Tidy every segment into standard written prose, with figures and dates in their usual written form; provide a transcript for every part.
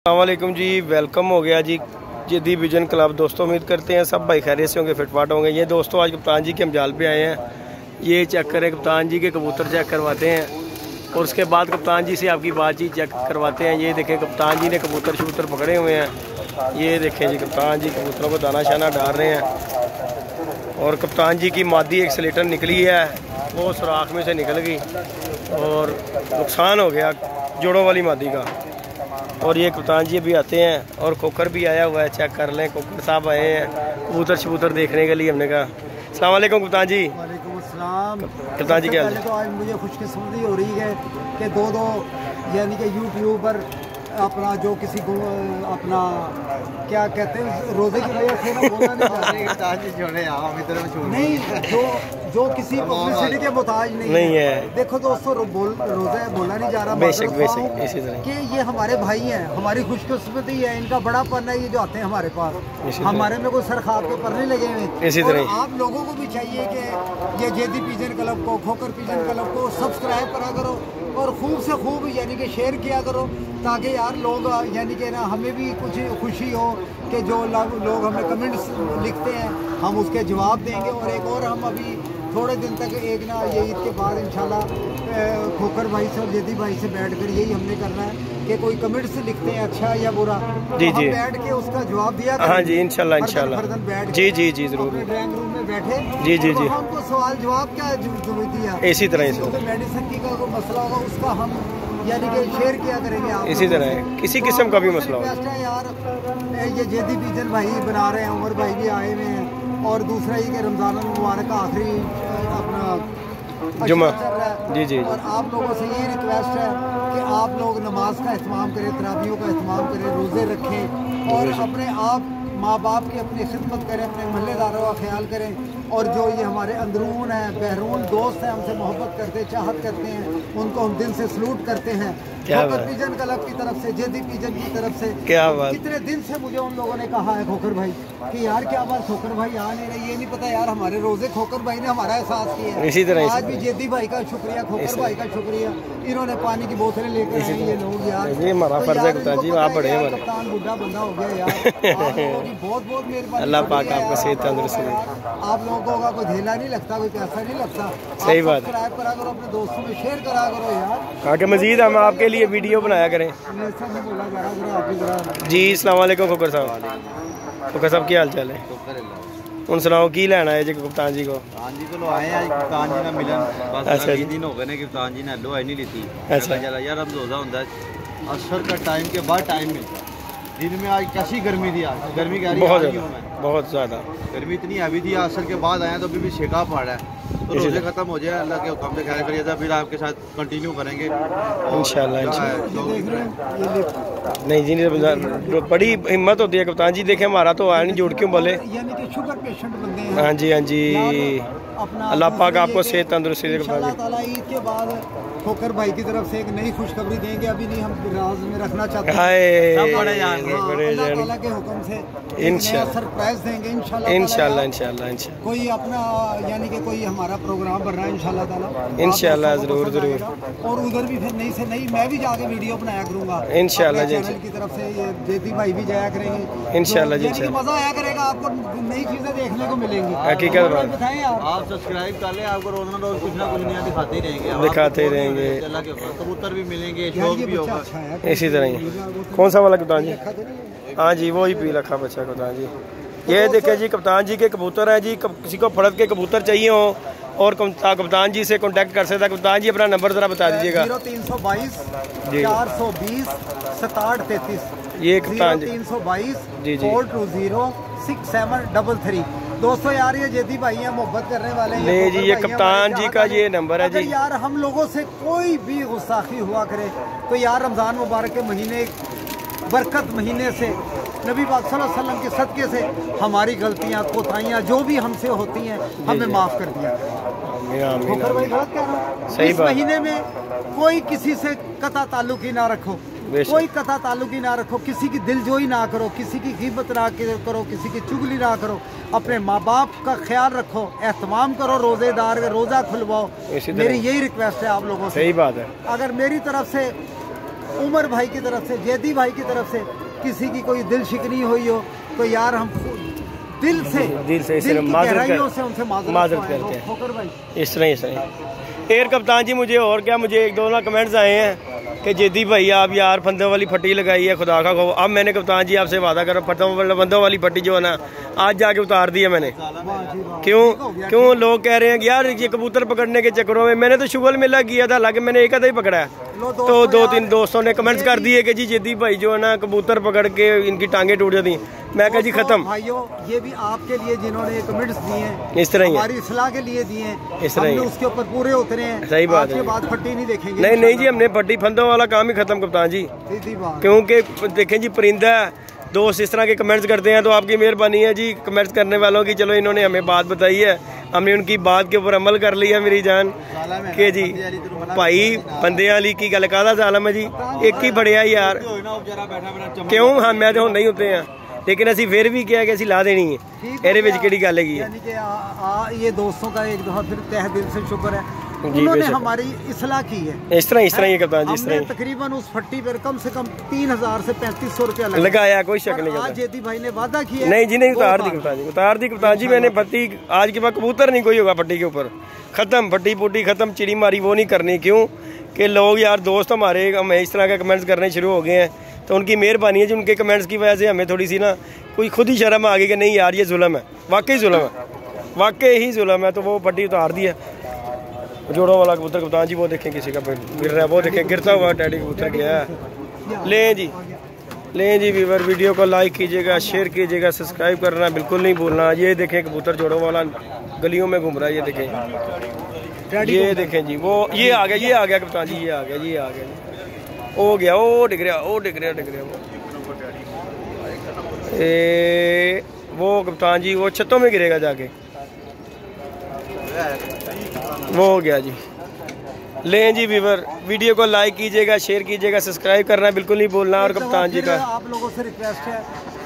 अस्सलामुअलैकुम जी, वेलकम हो गया जी जिद्दी विजन क्लब। दोस्तों उम्मीद करते हैं सब भाई खैरियत से होंगे, फिटफाट होंगे। ये दोस्तों आज कप्तान जी के हम जाल पे आए हैं। ये चेक करें, कप्तान जी के कबूतर चेक करवाते हैं और उसके बाद कप्तान जी से आपकी बातचीत चेक करवाते हैं। ये देखें कप्तान जी ने कबूतर शबूतर पकड़े हुए हैं। ये देखें जी कप्तान जी कबूतरों को दाना शाना डाल रहे हैं और कप्तान जी की मादी एक स्लेटर निकली है, वो सुराख में से निकल गई और नुकसान हो गया जोड़ों वाली मादी का। और ये कप्तान जी अभी आते हैं और कोकर भी आया हुआ है, चेक कर लें। कोकर साहब आए हैं कबूतर शबूतर देखने के लिए। हमने कहा अस्सलाम वालेकुम कप्तान जी। वालेकुम अस्सलाम। कप्तान जी क्या हाल है? तो आज मुझे खुशकिस्मती हो रही है कि दो यानी कि यूट्यूब पर अपना जो किसी को अपना क्या कहते हैं रोजे की वजह से ना बोला नहीं जो किसी पब्लिसिटी के मुताज नहीं है। देखो दोस्तों रोजा बोला नहीं जा रहा, बेशक बेशक इसी तरह कि ये हमारे भाई हैं, हमारी खुशकिस्मती है, इनका बड़ा पन है ये जो आते हैं हमारे पास। हमारे में कोई सर खाप के परने लगे हुए इसी तरह। आप लोगों को भी चाहिए कि ये जेदी पिजन क्लब को, खोकर पिजन क्लब को सब्सक्राइब करा करो और खूब से खूब यानी कि शेयर किया करो, ताकि यार लोग यानी कि ना हमें भी कुछ खुशी हो कि जो लोग हमें कमेंट्स लिखते हैं हम उसके जवाब देंगे। और एक और हम अभी थोड़े दिन तक एक ना ये ईद के बाद इंशाल्लाह खोकर भाई से और जेदी भाई से बैठकर यही हमने करना है कि कोई कमेंट्स लिखते हैं अच्छा या बुरा, जी जी, बैठ के उसका जवाब दिया। हाँ जी इंशाल्लाह इंशाल्लाह, जी जी जी जरूर, ड्राइंग रूम में बैठे जी जी जी, हमको सवाल जवाब क्या जरूरत है इसी तरह मेडिसिन की का कोई मसला होगा उसका हम यानी कि शेयर किया करेंगे आप इसी तरह है, किसी किस्म का भी मसला हो यार। ये जेदी पिजन भाई बना रहे हैं, उमर भाई भी आए हुए हैं और दूसरा ये कि रमज़ान मुबारक का आखिरी अपना जुमा, जी जी, और आप लोगों से यही रिक्वेस्ट है कि आप लोग नमाज का एहतमाम करें, तरावियों का एहतमाम करें, रोज़े रखें और अपने आप माँ बाप की अपनी खिदमत करें, अपने महल्लेदारों का ख्याल करें। और जो ये हमारे अंदरून हैं, बहरून दोस्त हैं, हमसे मोहब्बत करते चाहत करते हैं, उनको हम दिल से सलूट करते हैं। खोकर पिजन क्लब की तरफ से, जेदी पिजन की तरफ से क्या बात। कितने दिन से मुझे उन लोगों ने कहा है खोकर भाई कि यार क्या बात खोकर भाई आ नहीं रहे, ये नहीं पता यार हमारे रोजे खोकर भाई ने हमारा एहसास किया है। इसी तरह आज भी जेदी भाई का शुक्रिया, खोकर भाई का शुक्रिया, इन्होंने पानी की बोतलें लेकर आए ये लोग यार। ये हमारा फर्ज है कप्तान जी, आप बड़े हमारे कप्तान बुढ़ा बंदा हो गया यार। बहुत बहुत मेहरबानी, अल्लाह पाक आपको सेहत तंदुरुस्त रखे। आप लोगों का कोई ढेला नहीं लगता, कोई पैसा नहीं लगता। सही बात, सब्सक्राइब करा करो, अपने दोस्तों में शेयर करा करो यार, आगे मजीद हम आपके लिए वीडियो बनाया करें। जी अस्सलाम वालेकुम खोकर साहब। खोकर साहब की हाल चाल है? उन सुनाओ की लेना है जी कप्तान जी को? कप्तान जी को आए हैं कप्तान जी ना मिलन, बस अच्छा जी, दिन हो गए ने कप्तान जी ने लो आई नहीं ली। अच्छा यार अब रोजा होता है, असर का टाइम के बाद टाइम मिलता है। दिन में आज कैसी गर्मी थी, आज गर्मी कह रही है बहुत ज़्यादा गर्मी इतनी हैवी थी। असर के बाद आए तो अभी भी शेका पड़ रहा है, तो रोजे खत्म हो जाए अल्लाह के हुक्म से खैर करिए, फिर आपके साथ कंटिन्यू करेंगे इंशाल्लाह। नहीं जी बड़ी हिम्मत होती है कप्तान जी, देखे हमारा तो आया नहीं, जोड़ क्यों बोले, यानी कि शुगर पेशेंट बंदे हैं। हाँ जी हाँ जी, अल्लाह पाक आपको सेहत तंदुरुस्ती दे। ईद के बाद खोकर भाई की तरफ से एक नई खुशखबरी देंगे, अभी नहीं हम राज में रखना चाहते हैं, अल्लाह के हुक्म से इंशाल्लाह सरप्राइज देंगे इंशाल्लाह इंशाल्लाह। कोई अपना यानी कि कोई हमारा प्रोग्राम बन रहा है इंशाल्लाह ताला, इंशाल्लाह जरूर जरूर। और उधर भी फिर नई से नई मैं भी जाके वीडियो बनाया करूँगा इंशाल्लाह जी, चैनल की तरफ से। ये जेदी भाई भी जाया करेंगे इंशाल्लाह जी, मजा आया करेगा, आपको नई चीजें देखने को मिलेंगी। हकीकत बात, बताएं आप सब्सक्राइब कर लें, आपको रोज ना रोज कुछ ना कुछ नया दिखाते ही रहेंगे, दिखाते ही रहेंगे, कबूतर भी मिलेंगे, शौक भी होगा इसी तरह ही। कौन सा वाला कप्तान जी? हाँ जी वो ही पी रखा बच्चा कप्तान जी। ये देखे जी कप्तान जी के कबूतर हैं जी, किसी को फड़त के कबूतर चाहिए हो और कप्तान जी से कांटेक्ट कर सकता है। कप्तान जी अपना नंबर ज़रा बता दीजिएगा। 0322 420 6733। ये कप्तान जी 322 जी जी 420 6733। दोस्तों यार ये जेदी भाई हैं, मोहब्बत करने वाले हैं। नहीं जी ये कप्तान जी का ये नंबर है जी। यार हम लोगों से कोई भी गुस्ताखी हुआ करे तो यार रमज़ान मुबारक के महीने, बरकत महीने से, नबी पाक सल्लल्लाहु अलैहि वसल्लम के सदक़े से हमारी गलतियाँ कोताहियाँ जो भी हमसे होती हैं हमें माफ़ कर दिया। सही बात। महीने में कोई किसी से कता ताल्लुक ही ना रखो, कोई कथा ताल्लुक ही ना रखो, किसी की दिलजोई ना करो, किसी की गिबत ना करो, किसी की चुगली ना करो, अपने माँ बाप का ख्याल रखो, एहतमाम करो, रोज़ेदार रोज़ा खुलवाओ। मेरी यही रिक्वेस्ट है आप लोगों से। सही बात है। अगर मेरी तरफ से उमर भाई की तरफ से, जैदी भाई की तरफ से किसी की कोई दिल शिकनी हुई हो तो यार हम दिल से उनसे माजरत करते हैं। खोकर भाई इस तरह एयर कप्तान जी मुझे और क्या, मुझे एक दो ना कमेंट्स आए हैं कि जैदी भाई आप यार फंदों वाली फट्टी लगाई है खुदा का खो। अब मैंने कप्तान जी आपसे वादा करा फंदों वाली फट्टी जो है ना आज जाके उतार दी है मैंने। क्यों लोग कह रहे हैं कि यार ये कबूतर पकड़ने के चक्करों में मैंने तो शुगल मेला किया था, हालांकि मैंने एक आधा ही पकड़ा है। तो दो तीन दोस्तों ने कमेंट्स कर दिए कि जी जैदी भाई जो है ना कबूतर पकड़ के इनकी टांगे टूट जाती। मैं कहा जी खत्म भाइयों, ये भी आपके लिए जिन्होंने कमेंट्स दिए हैं, इस तरह ही हमारी इस्लाह के लिए दिए हैं, इस तरह उसके ऊपर पूरे उतरे हैं। सही बात है, बात फट्टी नहीं देखेंगे। नहीं जी, हमने फट्टी फंदों वाला काम ही खत्म कप्तान जी, क्योंकि देखें जी परिंदा दोस्त इस तरह के कमेंट्स करते हैं तो आपकी मेहरबानी है जी कमेंट्स करने वालों की। चलो इन्होंने हमें बात बताई है, हमने उनकी बात के ऊपर अमल कर लिया मेरी जान के जी। भाई बंदे वाली की गल कादा जालम है जी, एक ही बढ़िया यार क्यों हाँ मैं तो नहीं होते हैं, लेकिन असी फिर भी क्या कि असी ला देनी है ਇਹਦੇ ਵਿੱਚ ਕਿਹੜੀ ਗੱਲ ਹੈਗੀ है। ये दोस्तों का एक दफा फिर तहे दिल से शुक्र है, उन्होंने हमारी इस्लाह की है। इस तरह ही कप्तान जी, इस तरह तकरीबन उस फट्टी पर कम से कम 3000 से 3500 रुपया लगाया, कोई शक नहीं। आज जैदी भाई ने वादा किया नहीं जी, नहीं उतार दी कप्तान जी, उतार दी कप्तान जी मैंने फट्टी। आज के बाद कबूतर नहीं कोई होगा फट्टी के ऊपर, खत्म फट्टी पुट्टी खत्म, चिड़ी मारी वो नहीं करनी। क्यों कि लोग यार दोस्त हमारे हमें इस तरह के कमेंट्स करने शुरू हो गए हैं, तो उनकी मेहरबानी है जी, उनके कमेंट्स की वजह से हमें थोड़ी सी ना कोई खुद ही शर्म आ गई कि नहीं यार ये जुल्म है, वाकई जुल्म है, वाकई ही जुल्म है। तो वो फट्टी उतार दी है। जोड़ों वाला कबूतर कप्तान जी वो देखें किसी का गिर रहा है, वो देखें गिरता हुआ टैडी कबूतर गया है। लें जी व्यूअर, वीडियो को लाइक कीजिएगा, शेयर कीजिएगा, सब्सक्राइब करना बिल्कुल नहीं भूलना। ये देखें कबूतर जोड़ों वाला गलियों में घूम रहा है, ये देखें, ये देखें जी, वो ये आ गया कप्तान जी, ये आ गया हो गया, वो डिग रहा वो कप्तान जी, वो छतों में गिरेगा जाके, वो हो गया जी। लें जी व्यूअर, वीडियो को लाइक कीजिएगा, शेयर कीजिएगा, सब्सक्राइब करना बिल्कुल नहीं भूलना। और कप्तान जी का आप लोगों से रिक्वेस्ट है,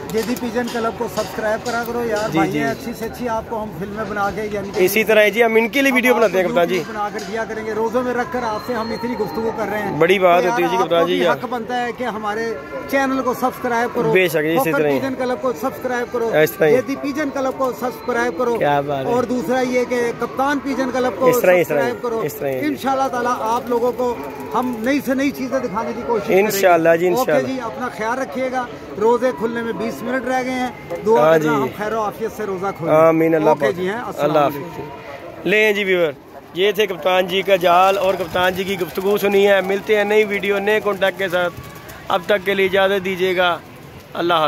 जैदी पिजन क्लब को सब्सक्राइब करा करो यार भाई, अच्छी से अच्छी आपको हम फिल्में बना के यानी इसी तरह जी हम इनके लिए वीडियो बनाते हैं कप्तान जी, बनाकर दिया करेंगे। रोजों में रखकर आपसे हम इतनी गुफ्तगू कर रहे हैं, बड़ी बात होती है जी कप्तान जी। हक बनता है कि हमारे चैनल को सब्सक्राइब करो, बेशक इसी तरह पिजन क्लब को सब्सक्राइब करो, जैदी पिजन क्लब को सब्सक्राइब करो, और दूसरा ये कि कप्तान पिजन क्लब को सब्सक्राइब करो। इंशाल्लाह ताला आप लोगों को हम नई से नई चीजें दिखाने की कोशिश करेंगे इंशाल्लाह जी। जी अपना ख्याल रखिएगा, रोजे खुलने में 20 मिनट रह गए हैं, दुआ करना हम खैर आफियत से रोजा खोलें। आमीन, अल्लाह जी हैं, अल्लाह हाफ़िज़। लें जी व्यूअर, ये थे कप्तान जी का जाल और कप्तान जी की गुफ्तगू सुनी है। मिलते हैं नई वीडियो नए कॉन्टैक्ट के साथ, अब तक के लिए इजाज़त दीजिएगा, अल्लाह।